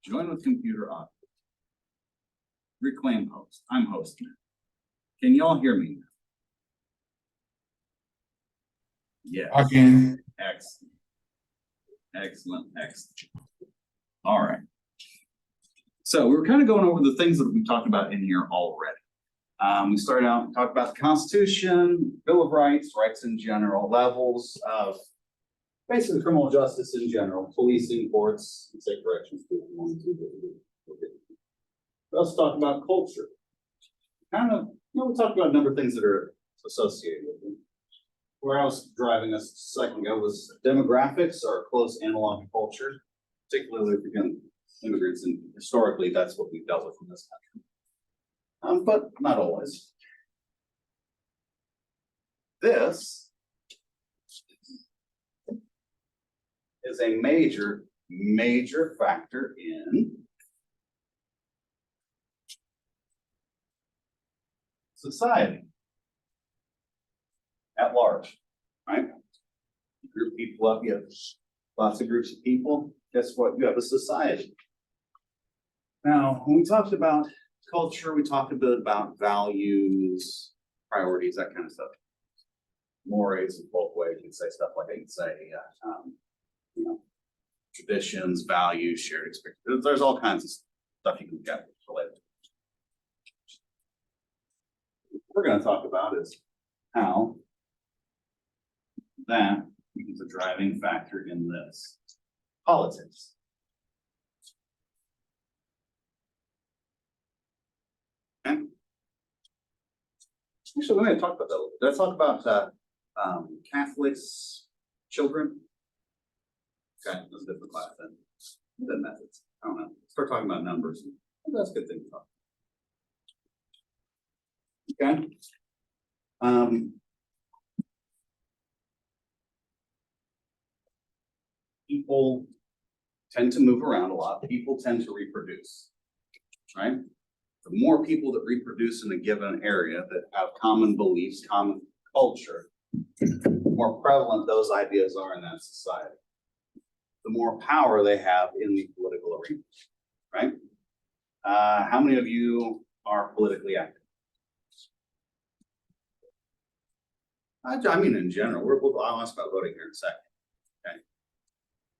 Join with computer audio. Reclaim host. I'm hosting it. Can y'all hear me? Yes. Again. Excellent. Excellent. Excellent. All right. So we were kind of going over the things that we talked about in here already. We started out and talked about the Constitution, Bill of Rights, rights in general, levels of basically criminal justice in general, policing, courts, and state corrections. Let's talk about culture. Kind of, we talked about a number of things that are associated with it. Where I was driving us a second ago was demographics are a close analog to culture, particularly if you're immigrants, and historically that's what we've dealt with in this country. But not always. This is a major factor in society at large, right? You group people up, you have lots of groups of people. Guess what? You have a society. Now, when we talked about culture, we talked a bit about values, priorities, that kind of stuff. Mores in both ways. You can say stuff like you can say, traditions, values, shared experience. There's all kinds of stuff you can get related to. What we're going to talk about is how that is a driving factor in this. Politics. Okay. Actually, we're going to talk about that. Let's talk about Catholics, children. Okay, that's a different class then. The methods. I don't know. Start talking about numbers. That's a good thing to talk about. Okay. People tend to move around a lot. People tend to reproduce, right? The more people that reproduce in a given area that have common beliefs, common culture, the more prevalent those ideas are in that society. The more power they have in the political arena, right? How many of you are politically active? I mean, in general, I'll ask about voting here in a second. Okay,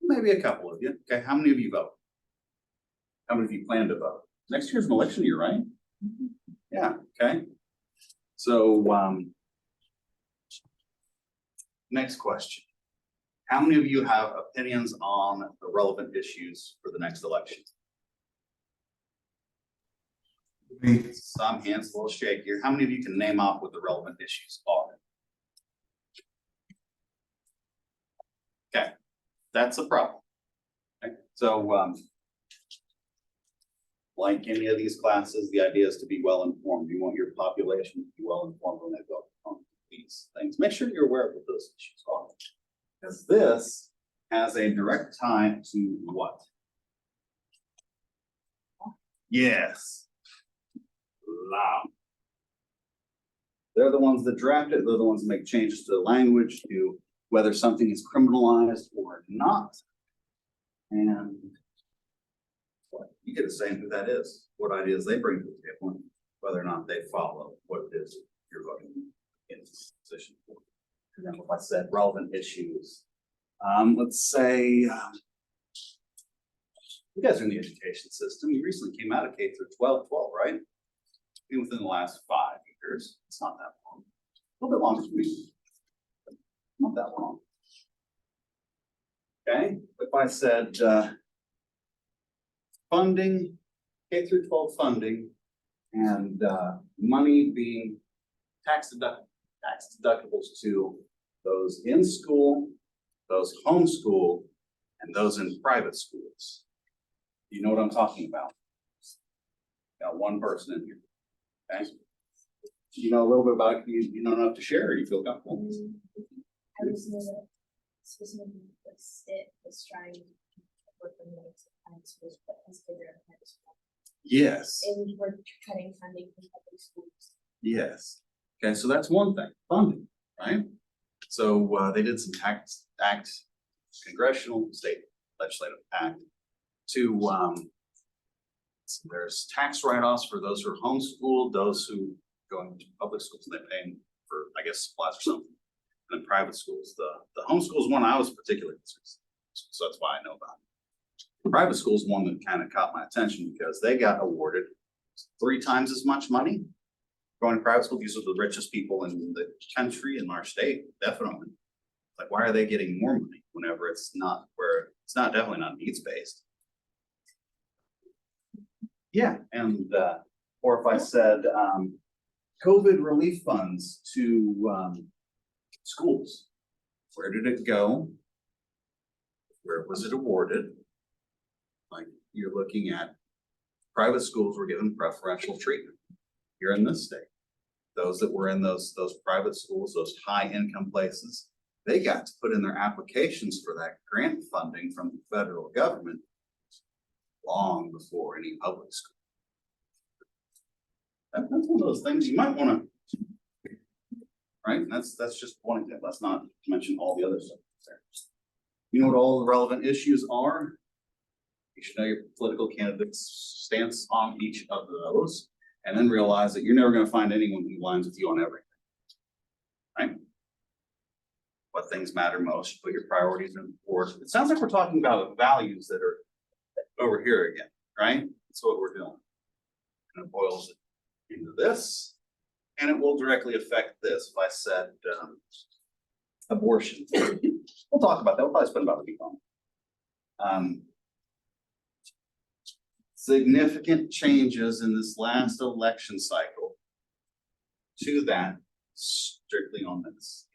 maybe a couple of you. Okay, how many of you vote? How many of you plan to vote? Next year's an election year, right? Yeah. Okay. So, next question. How many of you have opinions on the relevant issues for the next election? Some hands a little shakier. How many of you can name off what the relevant issues are? Okay, that's a problem. Okay. So, like any of these classes, the idea is to be well informed. You want your population to be well informed when they vote on these things. Make sure you're aware of what those issues are. Because this has a direct tie to what? Yes. Law. They're the ones that draft it. They're the ones that make changes to the language, to whether something is criminalized or not. And you get a say in who that is, what ideas they bring to the table, whether or not they follow what it is you're voting in position for. For example, if I said relevant issues, let's say you guys are in the education system. You recently came out of K through 12, right? Within the last 5 years. It's not that long. A little bit longer for me. Not that long. Okay. If I said funding, K through 12 funding, and money being tax deductibles to those in school, those homeschool, and those in private schools. You know what I'm talking about? Got one person in here. Okay. You know a little bit about it. You know enough to share, or you feel comfortable? I was know that specifically the state was trying to work on the schools, but has figured out how to school. Yes. And we're cutting funding from public schools. Yes. Okay, so that's one thing, funding, right? So they did some congressional state legislative act to There's tax write-offs for those who are homeschooled, those who going to public schools, and they pay for, I guess, supplies or something. And then private schools, the homeschool is one I was particularly concerned, so that's why I know about it. Private school is one that kind of caught my attention because they got awarded 3 times as much money going to private school. These are the richest people in the country, in our state, definitely. Like, why are they getting more money whenever it's not definitely not needs based? Yeah, and or if I said COVID relief funds to schools, where did it go? Where was it awarded? Like, you're looking at private schools were given preferential treatment here in this state. Those that were in those private schools, those high income places, they got to put in their applications for that grant funding from the federal government long before any public school. That's one of those things you might want to, right? That's just one example. Let's not mention all the other stuff there. You know what all the relevant issues are? You should know your political candidate's stance on each of those, and then realize that you're never going to find anyone who aligns with you on everything, right? What things matter most, put your priorities in order. It sounds like we're talking about values that are over here again, right? That's what we're doing. And it boils it into this, and it will directly affect this. If I said abortion, we'll talk about that. We'll probably spend about a week on it. Significant changes in this last election cycle to that strictly on this,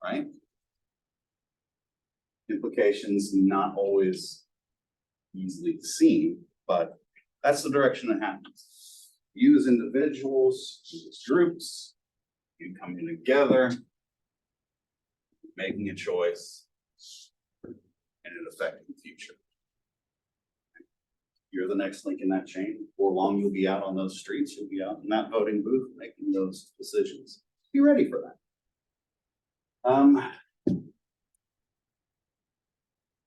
right? Implications not always easily seen, but that's the direction it happens. You as individuals, you as groups, you coming together, making a choice, and it affecting the future. You're the next link in that chain. Before long, you'll be out on those streets. You'll be out in that voting booth making those decisions. Be ready for that.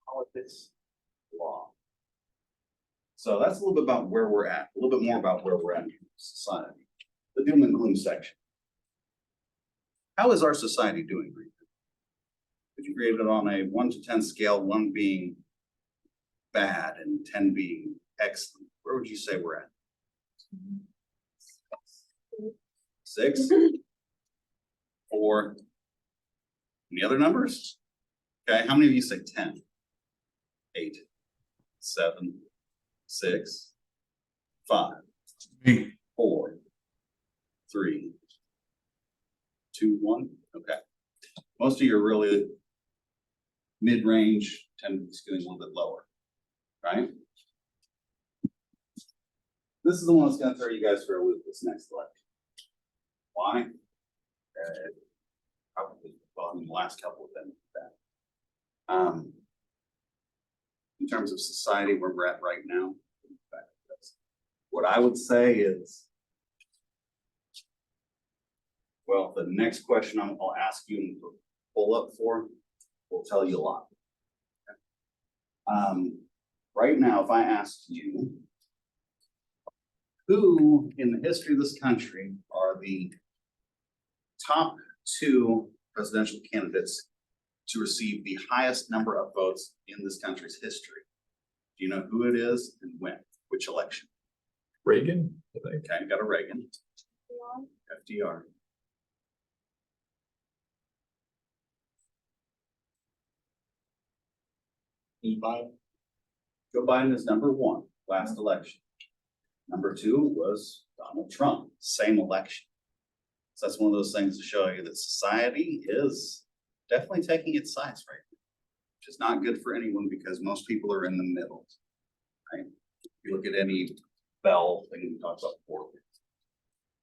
Politics, law. So that's a little bit about where we're at, a little bit more about where we're at in society. The doom and gloom section. How is our society doing? Could you grade it on a 1 to 10 scale, 1 being bad and 10 being excellent? Where would you say we're at? 6? 4? Any other numbers? Okay, how many of you say 10? 8, 7, 6, 5, 4, 3, 2, 1. Okay. Most of you are really mid-range, tend to be skewing a little bit lower, right? This is the one that's going to throw you guys for a loop this next election. Why? Probably, well, I mean, the last couple of them. In terms of society, where we're at right now, what I would say is, well, the next question I'll ask you and pull up for will tell you a lot. Right now, if I asked you, who in the history of this country are the top 2 presidential candidates to receive the highest number of votes in this country's history? Do you know who it is and when? Which election? Reagan, I think. Okay, got a Reagan. FDR. Biden. Joe Biden is number 1, last election. Number 2 was Donald Trump, same election. So that's one of those things to show you that society is definitely taking its sides right now, which is not good for anyone because most people are in the middle, right? If you look at any Bell thing we talked about before,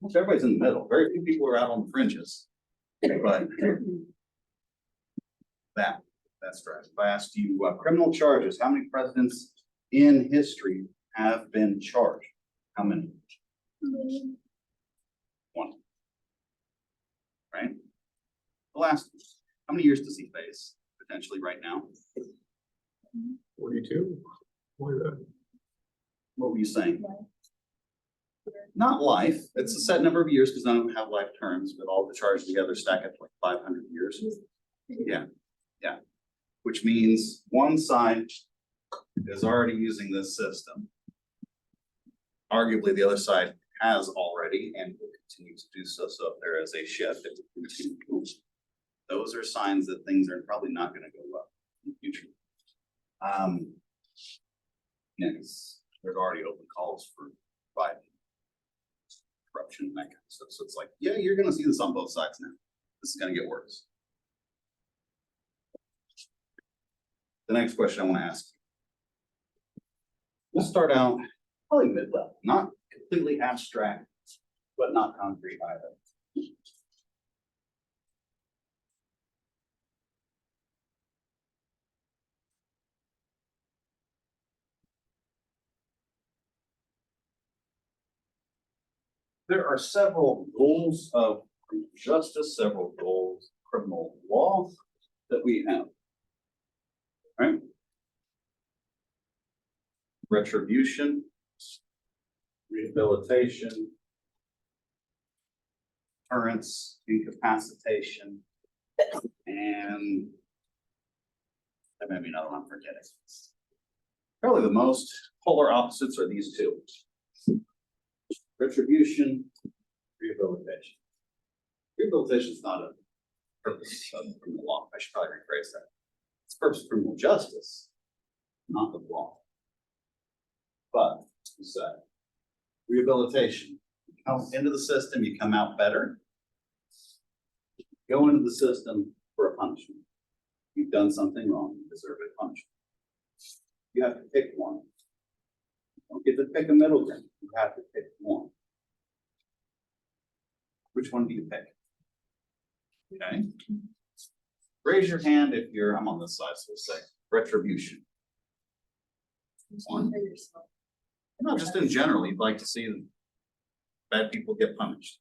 most everybody's in the middle. Very few people are out on the fringes, but that's right. If I asked you criminal charges, how many presidents in history have been charged? How many? 1. Right? The last, how many years does he face potentially right now? 42. More than What were you saying? Not life, it's a set number of years, because none of them have life terms, but all the charges together stack up to like 500 years. Yeah, yeah. Which means one side is already using this system. Arguably, the other side has already and will continue to do so. So if there is a shift, those are signs that things are probably not going to go well in the future. Next, there's already open calls for Biden. Corruption and that kind of stuff. So it's like, yeah, you're going to see this on both sides now. This is going to get worse. The next question I want to ask you. We'll start out probably mid-level, not completely abstract, but not concrete either. There are several goals of justice, several goals of criminal law that we have. Right? Retribution, rehabilitation, deterrence, incapacitation, and there may be another one I'm forgetting. Probably the most polar opposites are these two. Retribution, rehabilitation. Rehabilitation is not a purpose of criminal law. I should probably rephrase that. It's the purpose of criminal justice, not the law. But it's rehabilitation. You come into the system, you come out better. Go into the system for a punishment. You've done something wrong, you deserve a punishment. You have to pick one. You don't get to pick a middle ground. You have to pick one. Which one do you pick? Okay. Raise your hand if you're, I'm on this side, so we'll say retribution. One. Not just in general, you'd like to see bad people get punished.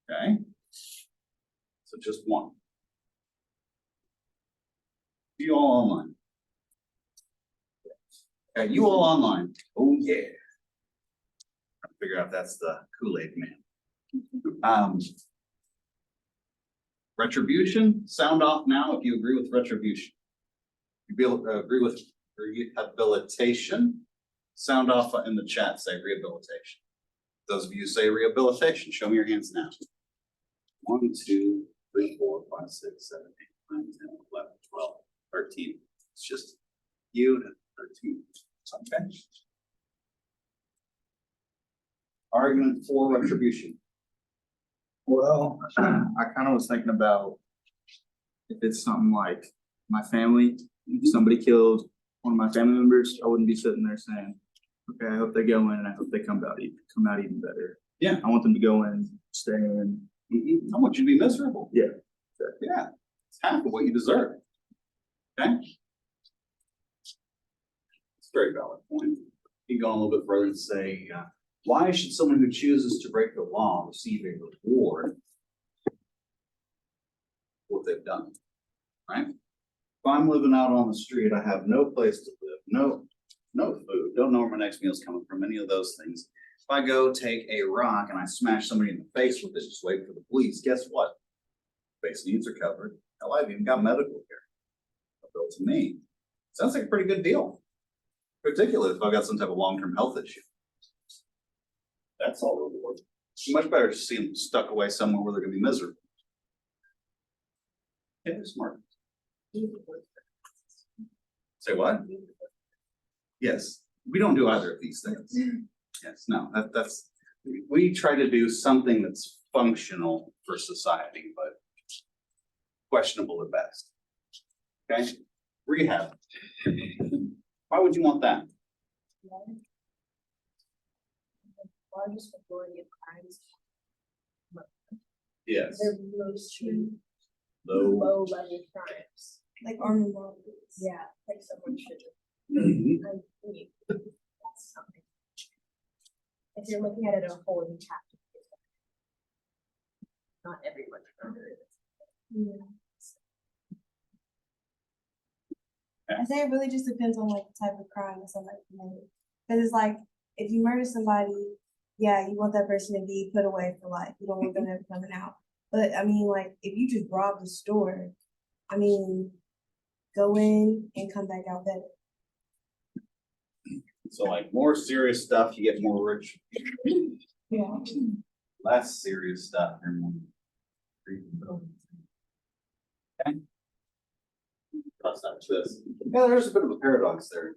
Okay. So just one. You all online. Okay, you all online. Oh yeah. Trying to figure out if that's the Kool-Aid man. Retribution, sound off now if you agree with retribution. If you agree with rehabilitation, sound off in the chat, say rehabilitation. Those of you who say rehabilitation, show me your hands now. 1, 2, 3, 4, 5, 6, 7, 8, 9, 10, 11, 12, 13. It's just you to 13. Okay. Argument for retribution. Well, I kind of was thinking about if it's something like my family, if somebody killed one of my family members, I wouldn't be sitting there saying, okay, I hope they go in and I hope they come out even better. Yeah. I want them to go in, stay in. I want you to be miserable. Yeah. Yeah. It's half of what you deserve. Okay. It's a very valid point. You can go a little bit further and say, why should someone who chooses to break the law receive a reward for what they've done? Right? If I'm living out on the street, I have no place to live, no food, don't know where my next meal is coming from, any of those things. If I go take a rock and I smash somebody in the face with it, just wait for the police, guess what? Face needs are covered. Hell, I've even got medical care built to me. Sounds like a pretty good deal. Particularly if I've got some type of long-term health issue. That's all reward. It's much better to see them stuck away somewhere where they're gonna be miserable. Yeah, they're smart. Say what? Yes, we don't do either of these things. Yes, no, that's, we try to do something that's functional for society, but questionable at best. Okay, rehab. Why would you want that? Largest majority of crimes. Yes. They're mostly Low. low level crimes. Like armed robberies. Yeah, like someone should. Mhm. I mean, that's something. If you're looking at it as a whole, you have to. Not everyone's murder. Yeah. I say it really just depends on like the type of crime that somebody committed. Cause it's like, if you murder somebody, yeah, you want that person to be put away for life. You don't want them ever coming out. But I mean, like, if you just robbed the store, I mean, go in and come back out better. So like more serious stuff, you get more rich. Yeah. Less serious stuff, you're more. Okay. Plus that's this. Yeah, there's a bit of a paradox there.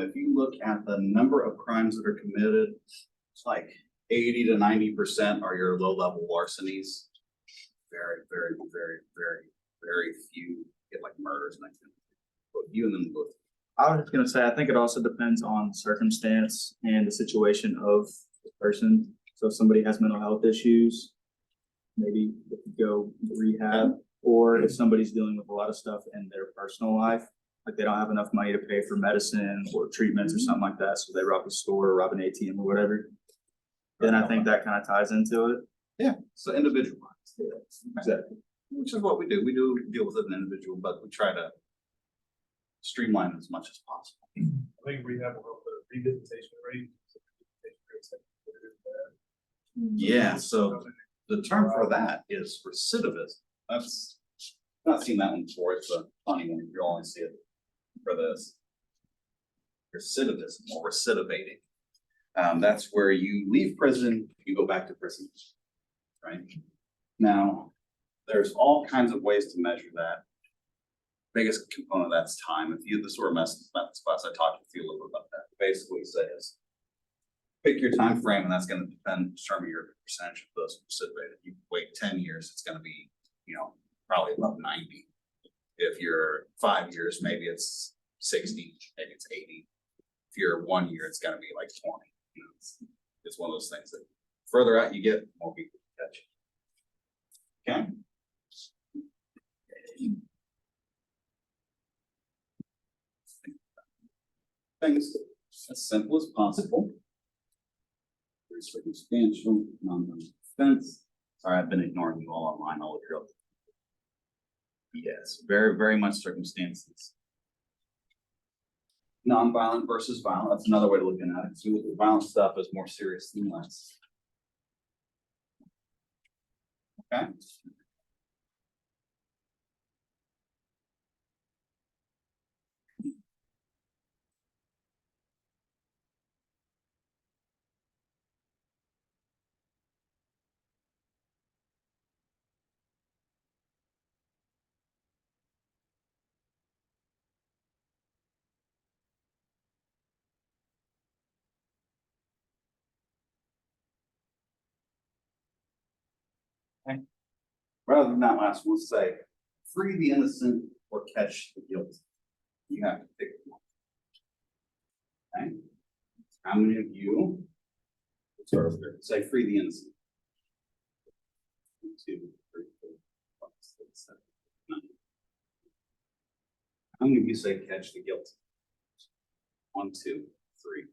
If you look at the number of crimes that are committed, it's like 80 to 90% are your low-level larcenies. Very, very, very, very, very few get like murders and that kind of thing. But you and them both. I was just gonna say, I think it also depends on circumstance and the situation of the person. So if somebody has mental health issues, maybe they could go rehab, or if somebody's dealing with a lot of stuff in their personal life, like they don't have enough money to pay for medicine or treatments or something like that, so they rob a store or rob an ATM or whatever. Then I think that kind of ties into it. Yeah, so individualized. Exactly. Which is what we do. We do deal with it as an individual, but we try to streamline it as much as possible. I think rehab will help the revisitation rate. Yeah, so the term for that is recidivism. That's, I've not seen that one before. It's a funny one. You only see it for this. Recidivism or recidivating. That's where you leave prison, you go back to prison, right? Now, there's all kinds of ways to measure that. Biggest component of that's time. If you, the sort of methods class, I talked to you a little bit about that. Basically says, pick your time frame, and that's going to determine your percentage of those recidivated. You wait 10 years, it's going to be, you know, probably above 90. If you're 5 years, maybe it's 60, maybe it's 80. If you're 1 year, it's going to be like 20. You know, it's one of those things that further out you get, more people catch. Okay. Things as simple as possible. Very circumstantial, non-violent offense. Sorry, I've been ignoring you all online. I'll look you up. Yes, very, very much circumstances. Non-violent versus violent. That's another way to look at it. So the violent stuff is more serious than less. Okay. Okay. Rather than that last one, say free the innocent or catch the guilty. You have to pick one. Okay. How many of you say free the innocent? 1, 2, 3, 4, 5, 6, 7, 9. How many of you say catch the guilty? 1, 2, 3.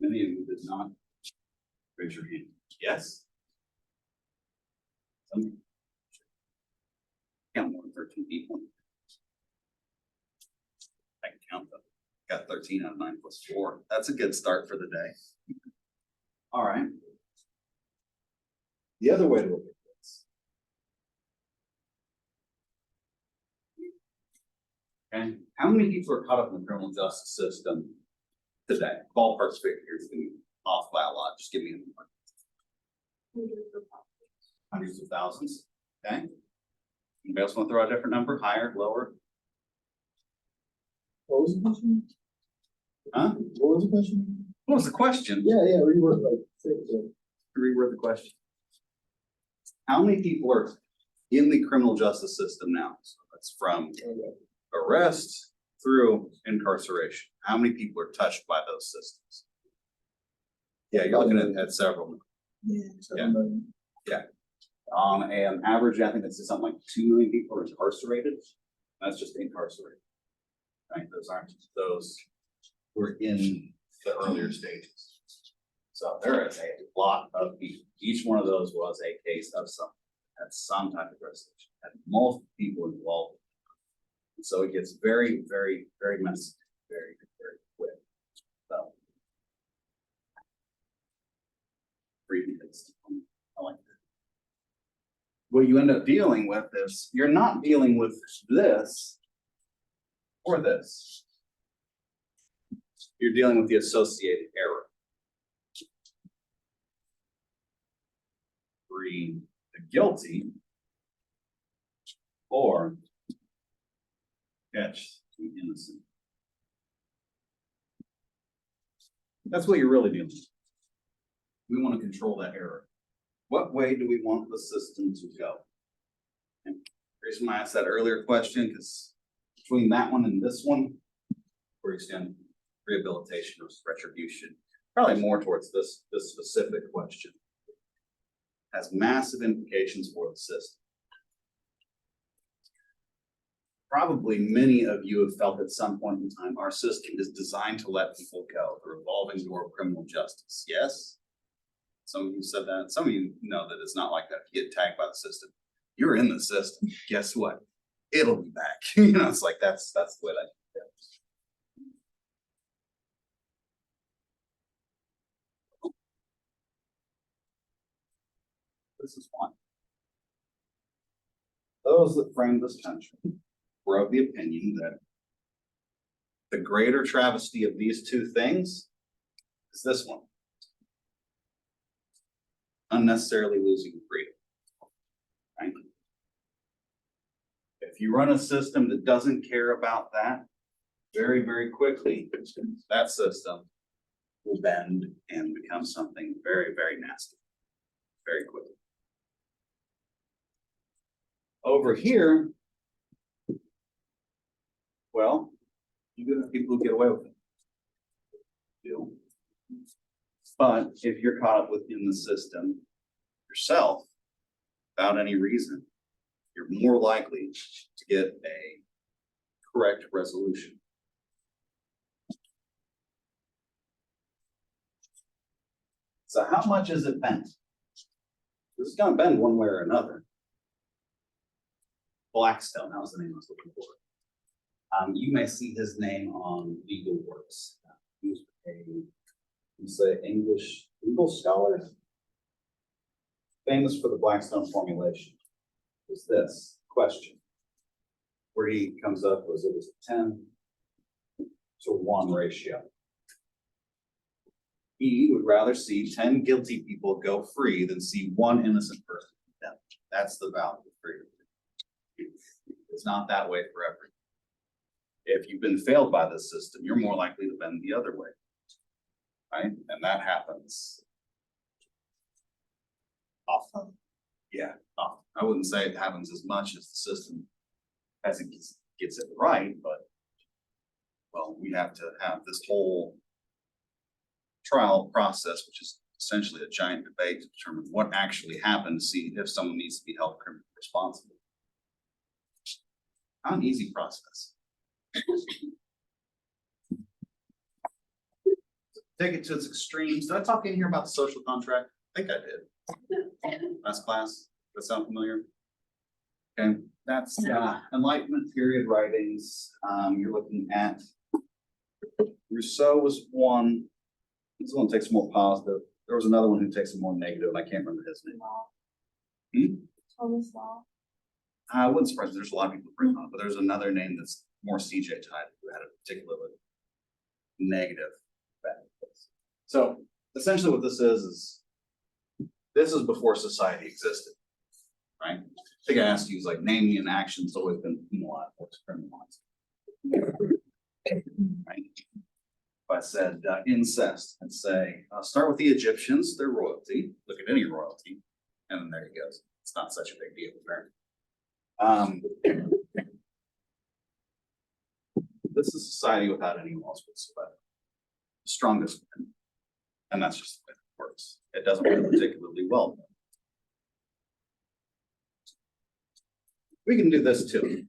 Many of you did not raise your hand. Yes? Some. Count more than 13 people. I can count them. Got 13 out of 9 plus 4. That's a good start for the day. All right. The other way to look at this. Okay. How many people are caught up in the criminal justice system today? Ballpark figures can be off by a lot. Just give me a number. Hundreds of thousands. Okay. Anybody else want to throw out a different number? Higher, lower? What was the question? Huh? What was the question? What was the question? Yeah, reword like say it again. Reword the question. How many people are in the criminal justice system now? So that's from arrest through incarceration. How many people are touched by those systems? Yeah, you're looking at several. Yeah. On an average, I think it's something like 2 million people are incarcerated. That's just incarcerated. Right? Those aren't those who are in the earlier stages. So there is a lot of people. Each one of those was a case of something. had some type of resolution, had multiple people involved. And so it gets very, very, very messy, very, very quick. So. I like that. What you end up dealing with is, you're not dealing with this or this. You're dealing with the associated error. Free the guilty or catch the innocent. That's what you're really dealing with. We want to control that error. What way do we want the system to go? And the reason why I asked that earlier question, because between that one and this one, where you stand rehabilitation versus retribution, probably more towards this specific question, has massive implications for the system. Probably many of you have felt at some point in time, our system is designed to let people go, the revolving door of criminal justice. Yes? Some of you said that. Some of you know that it's not like that. If you get tagged by the system, you're in the system. Guess what? It'll be back. You know, it's like that's the way that. This is one. Those that framed this country were of the opinion that the greater travesty of these two things is this one. Unnecessarily losing freedom. Right? If you run a system that doesn't care about that, very, very quickly, that system will bend and become something very, very nasty. Very quickly. Over here, well, you have people who get away with it. Deal. But if you're caught up within the system yourself, without any reason, you're more likely to get a correct resolution. So how much is it bent? It's gonna bend one way or another. Blackstone, that was the name I was looking for. You may see his name on legal works. He was a English legal scholar, famous for the Blackstone formulation. Is this question where he comes up was it was a 10-to-1 ratio. He would rather see 10 guilty people go free than see one innocent person condemned. That's the value of freedom. It's not that way for everyone. If you've been failed by this system, you're more likely to bend the other way. Right? And that happens often. Yeah, often. I wouldn't say it happens as much as the system as it gets it right, but well, we have to have this whole trial process, which is essentially a giant debate to determine what actually happened to see if someone needs to be held criminally responsible. Not an easy process. Take it to its extremes. Did I talk in here about the social contract? I think I did. Last class. Does that sound familiar? Okay, that's Enlightenment period writings. You're looking at Rousseau was one. This one takes more positive. There was another one who takes a more negative, and I can't remember his name. Thomas Law. I wouldn't surprise me. There's a lot of people written on it, but there's another name that's more CJ type who had a particularly negative effect. So essentially what this is this is before society existed, right? I think I asked you, like, name me an action that's always been penalized or criminalized. Right? If I said incest, I'd say, start with the Egyptians, their royalty, look at any royalty, and then there he goes. It's not such a big deal, apparently. This is a society without any laws whatsoever. The strongest win. And that's just the way it works. It doesn't work particularly well. We can do this too.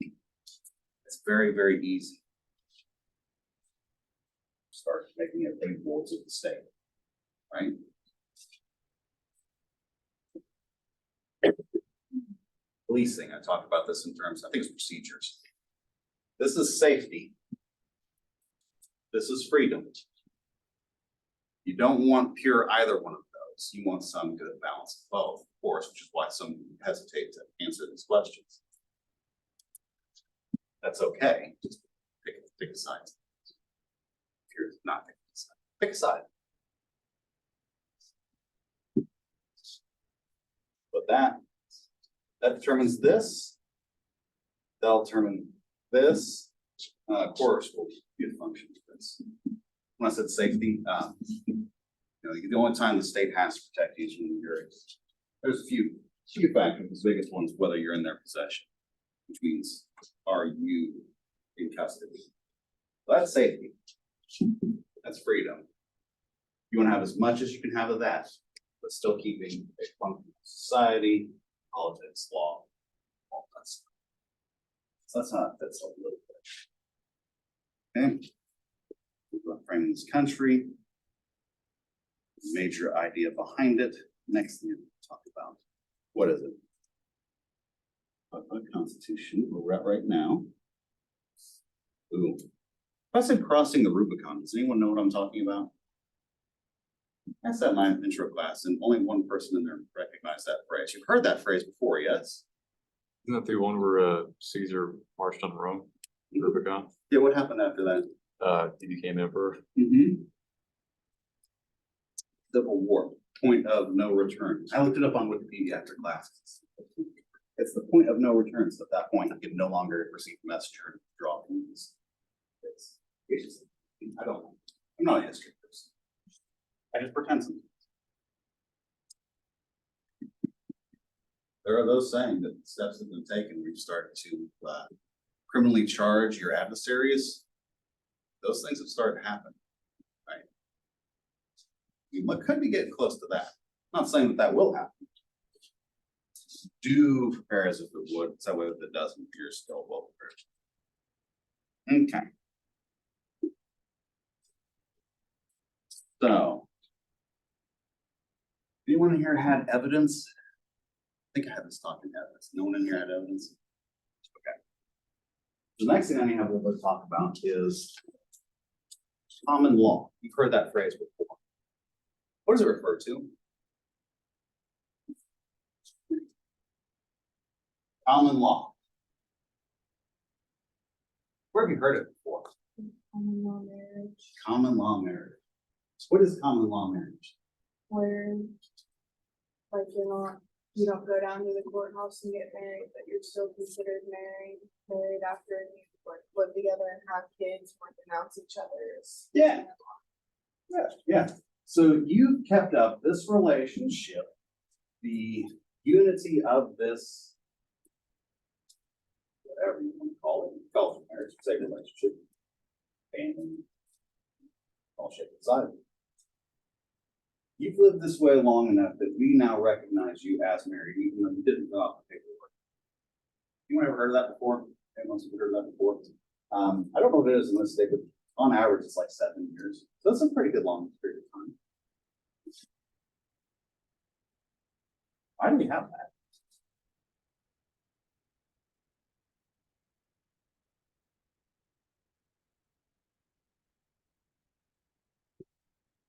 It's very, very easy. Start making it big boards of the state, right? policing, I talked about this in terms, I think it's procedures. This is safety. This is freedom. You don't want pure either one of those. You want some good balance of both, of course, which is why some hesitate to answer these questions. That's okay. Just pick a side. If you're not picking a side, pick a side. But that determines this. That'll determine this. Of course, will be a function of this. When I said safety, you know, the only time the state has to protect you is when you're, there's a few factors. The biggest one is whether you're in their possession, which means, are you in custody? Well, that's safety. That's freedom. You want to have as much as you can have of that, but still keeping a functional society, politics, law, all that stuff. So that's a little bit. Okay. Framing this country. Major idea behind it. Next thing we'll talk about. What is it? Talk about Constitution, where we're at right now. Ooh. If I said crossing the Rubicon, does anyone know what I'm talking about? I said in my intro class, and only one person in there recognized that phrase. You've heard that phrase before, yes? Isn't that the one where Caesar marched on Rome, Rubicon? Yeah, what happened after that? He became emperor. Civil War, point of no return. I looked it up on Wikipedia after classes. It's the point of no return. So at that point, you can no longer receive a messenger and draw from this. It's just, I don't know. I'm not a history person. I just pretend something. There are those saying that steps have been taken. We've started to criminally charge your adversaries. Those things have started to happen, right? You could be getting close to that. I'm not saying that will happen. Do prepare as if it would, so that way if it doesn't, you're still well prepared. Okay. So, anyone in here had evidence? I think I had this talk in evidence. No one in here had evidence? Okay. The next thing I have a little bit to talk about is common law. You've heard that phrase before. What does it refer to? Common law. Where have you heard it before? Common law marriage, Common law marriage. So what is common law marriage? where like you don't go down to the courthouse and get married, but you're still considered married after you like live together and have kids, or denounce each other's. Yeah. Yeah. So you kept up this relationship, the unity of this, whatever you want to call it marriage, say relationship, family, all shape and size. You've lived this way long enough that we now recognize you as married, even though you didn't fill out the paperwork. Anyone ever heard of that before? Anyone else heard of that before? I don't know if it is in this state, but on average, it's like 7 years. So it's a pretty good long period of time. Why do we have that?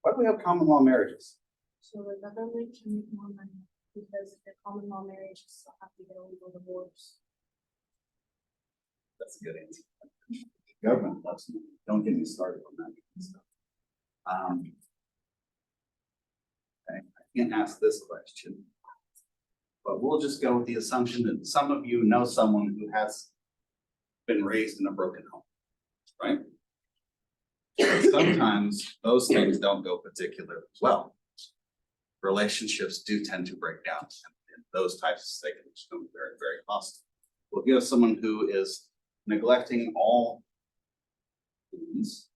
Why do we have common law marriages? So the government can make more money because if they're common law marriage, you still have to get a legal divorce. That's a good answer. Government loves me. Don't get me started on that stuff. Okay, I can't ask this question, but we'll just go with the assumption that some of you know someone who has been raised in a broken home, right? Sometimes those things don't go particularly well. Relationships do tend to break down, and those types of things become very, very hostile. Well, if you have someone who is neglecting all things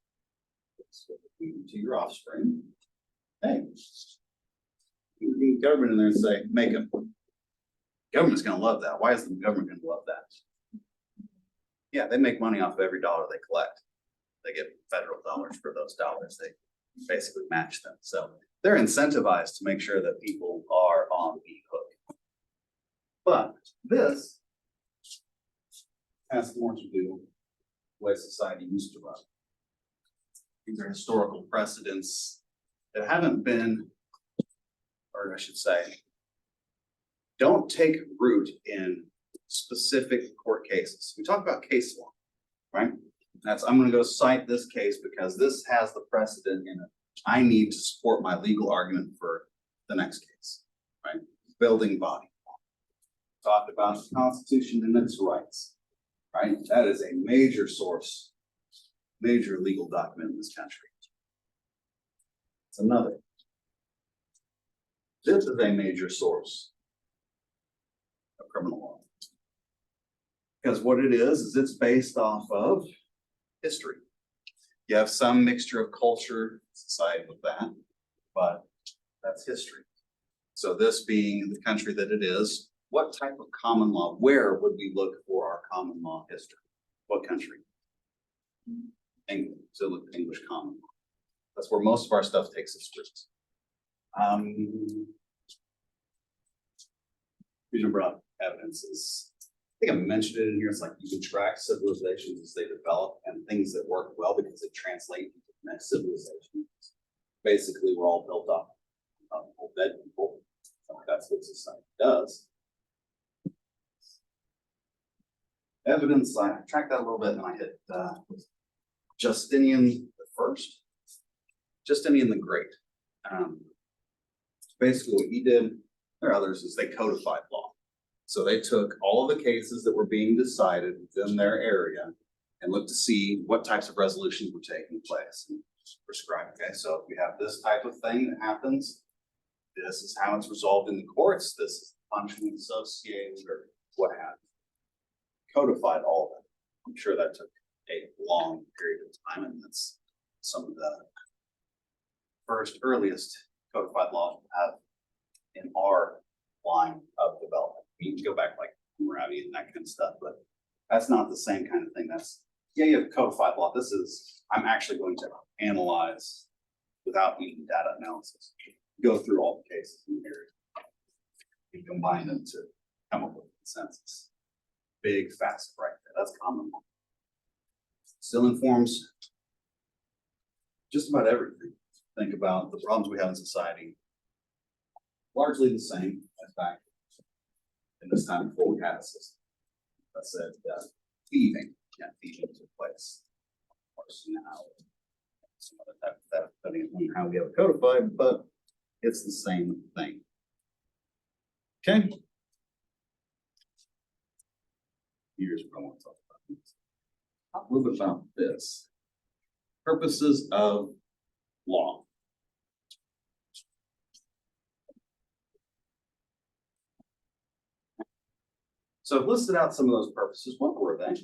to your offspring, hey, you can get government in there and say, make them. Government's gonna love that. Why is the government gonna love that? Yeah, they make money off of every dollar they collect. They get federal dollars for those dollars. They basically match them. So they're incentivized to make sure that people are on the hook. But this has more to do with the way society used to run. These are historical precedents that haven't been, or I should say, don't take root in specific court cases. We talk about case law, right? I'm gonna go cite this case because this has the precedent in it. I need to support my legal argument for the next case, right? Building body. Talked about the Constitution and its rights, right? That is a major source, major legal document in this country. It's another. This is a major source of criminal law. Because what it is it's based off of history. You have some mixture of culture, society with that, but that's history. So this being the country that it is, what type of common law, where would we look for our common law history? What country? England, so look at English common law. That's where most of our stuff takes its roots. Reason I brought up evidence is, I think I mentioned it in here, it's like you can track civilizations as they develop and things that work well because it translates into the next civilization. Basically, we're all built up of dead people. That's what society does. Evidence, I tracked that a little bit and I hit Justinian the First, Justinian the Great. Basically what he did, there are others, is they codified law. So they took all of the cases that were being decided within their area and looked to see what types of resolutions were taking place and prescribed. Okay, so if we have this type of thing that happens, this is how it's resolved in the courts, this is the punishment associated or what have you. Codified all of it. I'm sure that took a long period of time, and that's some of the first earliest codified laws we have in our line of development. You can go back like Hammurabi and that kind of stuff, but that's not the same kind of thing. That's, yeah, you have codified law. This is, I'm actually going to analyze without needing data analysis, go through all the cases in the area and combine them to come up with a consensus. Big facet right there. That's common law. Still informs just about everything. Think about the problems we have in society. Largely the same as back in this time before we had a system that said thieving, thieving took place. Of course, now some other type of theft, depending on how we have it codified, but it's the same thing. Okay. Here's what I want to talk about. Talk a little bit about this. Purposes of law. So I've listed out some of those purposes. What were they?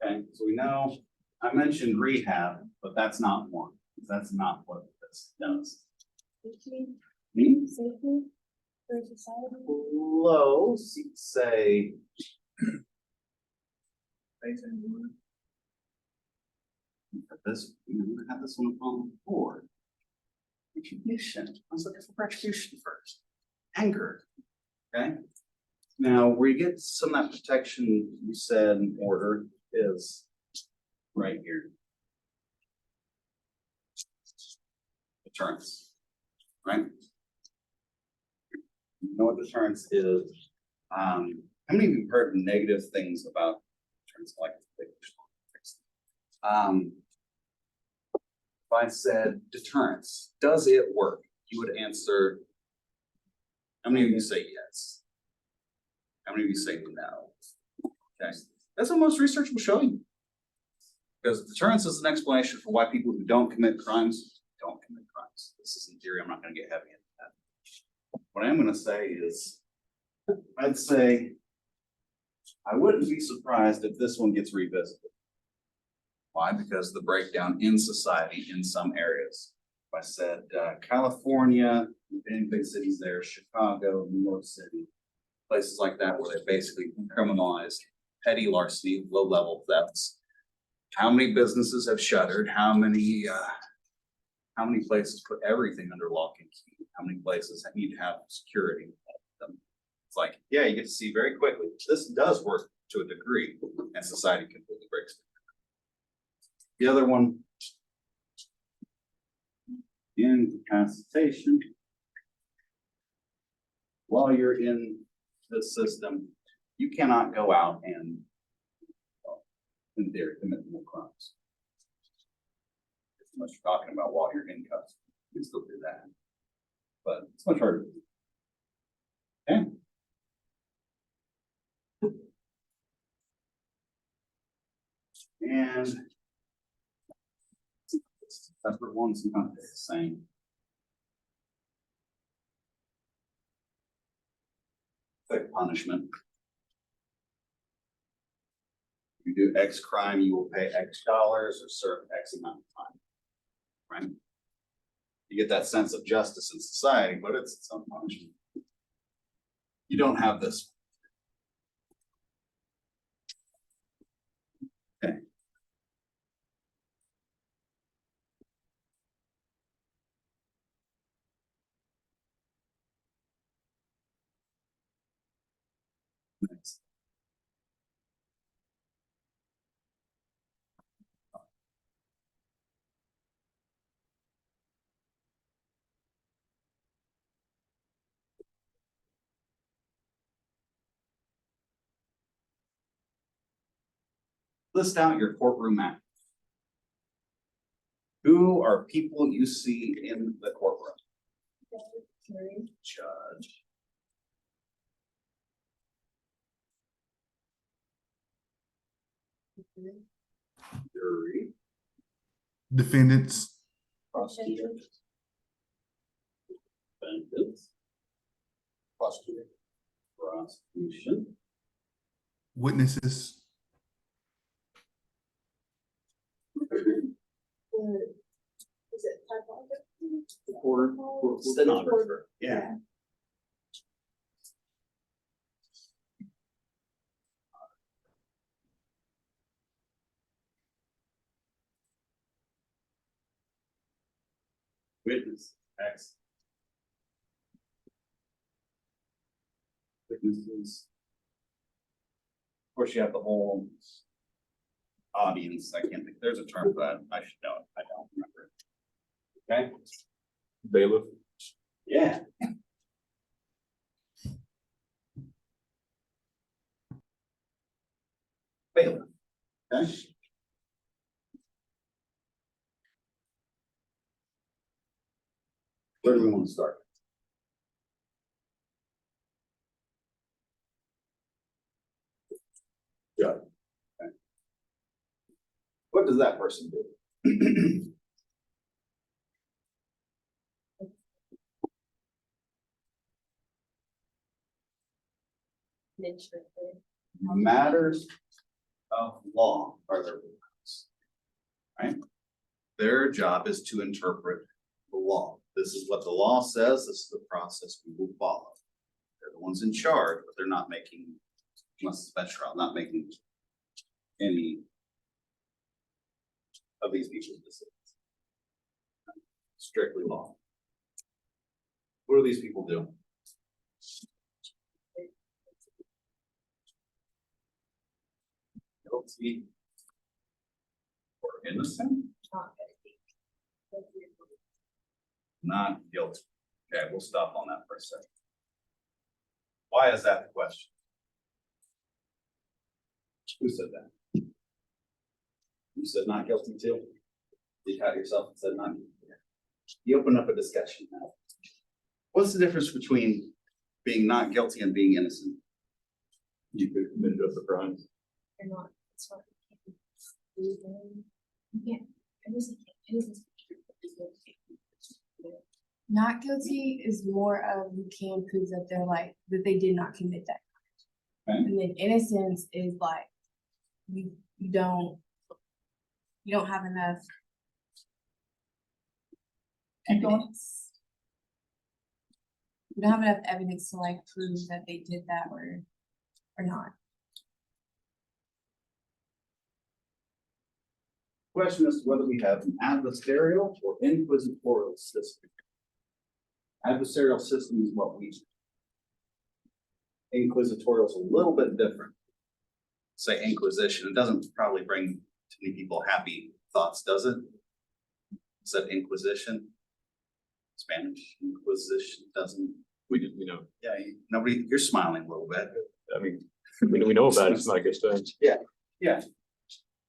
Okay, so we know I mentioned rehab, but that's not one. That's not what this does. Safety, Hmm? safety for society. Close, you'd say. This, we had this one on the board. Retribution. I was looking for retribution first. Anger. Okay. Now, where you get some of that protection you said in order is right here. Deterrence. Right? You know what deterrence is? How many of you have heard negative things about deterrence, like if I said deterrence, does it work? You would answer, how many of you say yes? How many of you say no? Okay, that's what most research will show you. Because deterrence is an explanation for why people who don't commit crimes don't commit crimes. This is in theory, I'm not going to get heavy into that. What I'm going to say is, I'd say, I wouldn't be surprised if this one gets revisited. Why? Because of the breakdown in society in some areas. If I said California, any big cities there, Chicago, New York City, places like that where they basically criminalized petty larceny, low-level thefts. How many businesses have shuttered? How many How many places put everything under lock and key? How many places need to have security? It's like, yeah, you get to see very quickly, this does work to a degree, and society completely breaks it. The other one, incapacitation. While you're in the system, you cannot go out and, well, in theory, commit more crimes. It's much you're talking about while you're in custody, you can still do that. But it's much harder. Okay. And separate ones, not the same. Like punishment. You do X crime, you will pay X dollars or serve X amount of time. Right? You get that sense of justice in society, but it's its own punishment. You don't have this. Okay. Next. List out your courtroom act. Who are people you see in the courtroom? Judge. Jury. Defendants, Prosecutor. Defendants. Prosecutor. Prosecution. witnesses, Is it typography? Recorder. Stenographer. Yeah. Witness. X. Witnesses. Of course, you have the whole audience. I can't think, there's a term for that. I should know it. I don't remember it. Okay? Bailiff. Yeah. Bailiff. Okay? Where do we want to start? Judge. Okay. What does that person do? Matters of law are their rules. Right? Their job is to interpret the law. This is what the law says, this is the process we will follow. They're the ones in charge, but they're not making, unless it's bench trial, not making any of these people's decisions. Strictly law. What do these people do? Guilty or innocent? Not guilty. Okay, we'll stop on that for a second. Why is that the question? Who said that? You said not guilty too? You caught yourself and said not guilty. You open up a discussion now. What's the difference between being not guilty and being innocent? You could have committed other crimes. Or not, it's not. You can't, it isn't, it isn't. Not guilty is more of you can prove that they're like, that they did not commit that. Okay. And then innocence is like, you don't have enough evidence. You don't have enough evidence to like prove that they did that or not. Question is whether we have an adversarial or inquisitorial system. Adversarial system is what we. Inquisitorial is a little bit different. Say inquisition, it doesn't probably bring too many people happy thoughts, does it? Said inquisition. Spanish, inquisition doesn't, We know, yeah, nobody, you're smiling a little bit. I mean, we know about it, it's not a good thing. Yeah.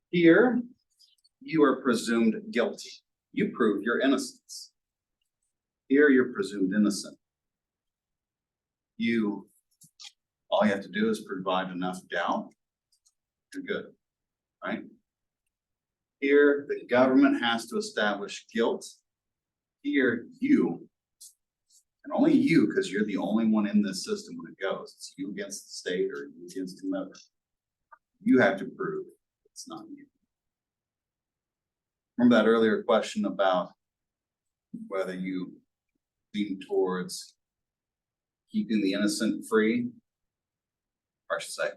Here, you are presumed guilty. You prove your innocence. Here, you're presumed innocent. All you have to do is provide enough doubt. You're good, right? Here, the government has to establish guilt. Here, you, and only you, because you're the only one in this system when it goes. It's you against the state or you against whomever. You have to prove it's not you. Remember that earlier question about whether you lean towards keeping the innocent free? Or I should say,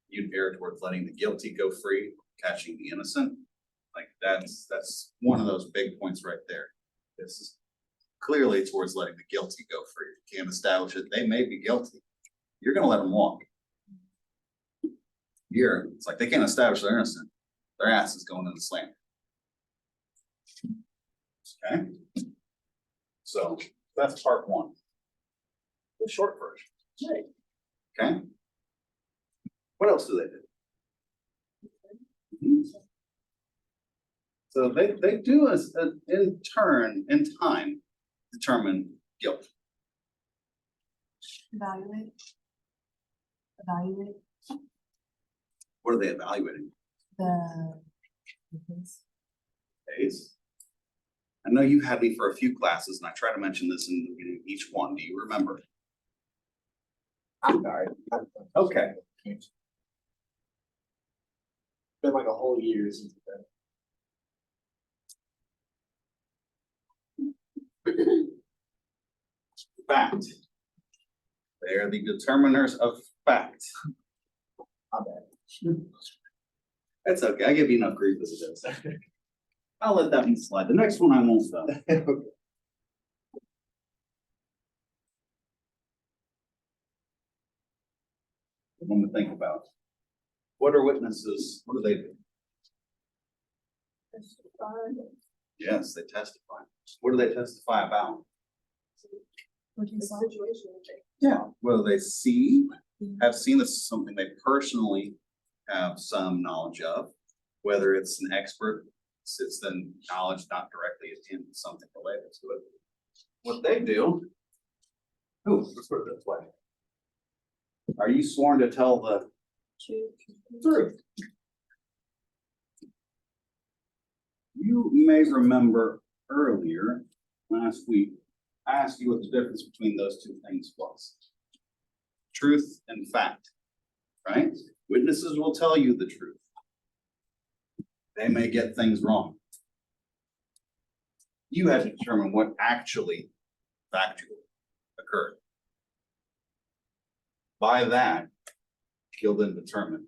you'd err towards letting the guilty go free, catching the innocent. Like that's one of those big points right there. This is clearly towards letting the guilty go free. You can't establish it. They may be guilty. You're gonna let them walk. Here, it's like they can't establish they're innocent. Their ass is going in the slam. Okay? So that's part one. The short version. Okay? What else do they do? So they do in time, determine guilt. Evaluate. What are they evaluating? The. Days. I know you had me for a few classes and I try to mention this in the beginning of each one. Do you remember? I'm sorry. Okay. Been like a whole year since then. Fact. They are the determiners of fact. My bad. That's okay. I give you enough grief as it is. I'll let that one slide. The next one I won't though. One to think about. What are witnesses? What do they do? Yes, they testify. What do they testify about? Yeah, whether they see, have seen this is something they personally have some knowledge of, whether it's an expert, it's then knowledge not directly in something related to it. What they do, let's put it this way. Are you sworn to tell the truth? You may remember earlier, last week, I asked you what the difference between those two things was. Truth and fact, right? Witnesses will tell you the truth. They may get things wrong. You had to determine what actually factually occurred. By that, you'll then determine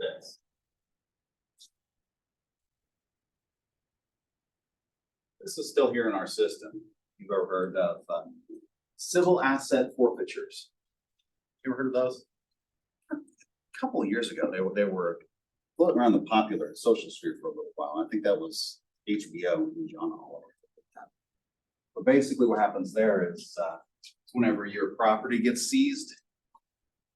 this. This is still here in our system. You've ever heard of civil asset forfeitures? You ever heard of those? A couple of years ago, they were floating around the popular social sphere for a little while. I think that was HBO and John Oliver. But basically what happens there is whenever your property gets seized,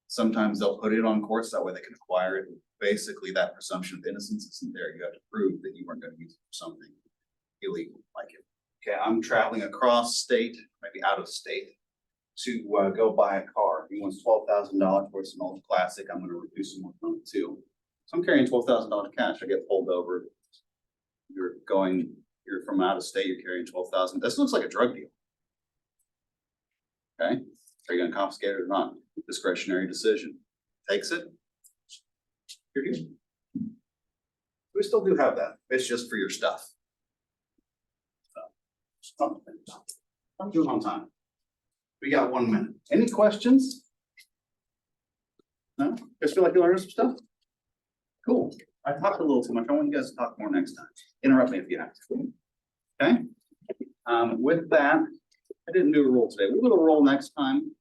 sometimes they'll put it on courts, that way they can acquire it. Basically that presumption of innocence isn't there. You have to prove that you weren't going to use it for something illegal like it. Okay, I'm traveling across state, maybe out of state, to go buy a car. He wants $12,000 for an old classic. I'm going to reduce some more from it too. So I'm carrying $12,000 cash. I get pulled over. You're from out of state, you're carrying $12,000. This looks like a drug deal. Okay, are you going to confiscate it or not? Discretionary decision. Takes it. You're good. We still do have that. It's just for your stuff. I'm doing on time. We got 1 minute. Any questions? No? Guys feel like you learned some stuff? Cool. I talked a little too much. I want you guys to talk more next time. Interrupt me if you have to. Okay? With that, I didn't do a roll today. We'll do a roll next time.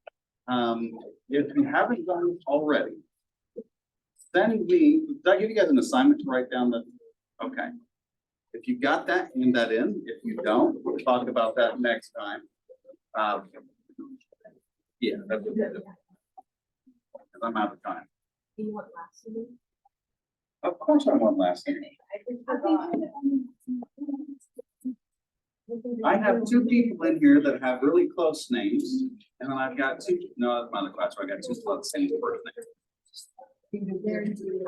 If you haven't done it already, send me, did I give you guys an assignment to write down the, okay. If you got that, hand that in. If you don't, we'll talk about that next time. Yeah, that's what we'll do. 'Cause I'm out of time. Do you want last one? Of course I want last name. I have two people in here that have really close names, and then I've got two, no, that's not the class, so I got two of the same first name.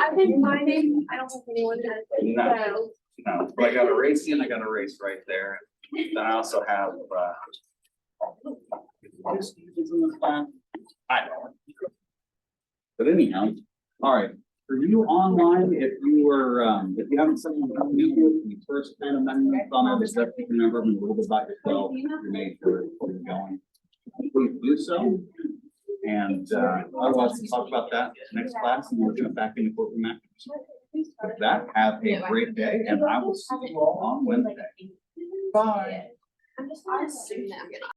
I think my name, I don't think anyone has. No. No, but I got a race and I got a race right there. Then I also have, who's in this class? I don't know. But anyhow, all right, for you online, if you were, if you haven't seen the video, the first kind of amendments on it, just have to remember a little bit about yourself, your major, where you're going. Please do so. And, otherwise, we'll talk about that next class and we're gonna back into courtroom after. With that, have a great day and I will see you all on Wednesday. Bye. I'm just gonna assume that I'm gonna.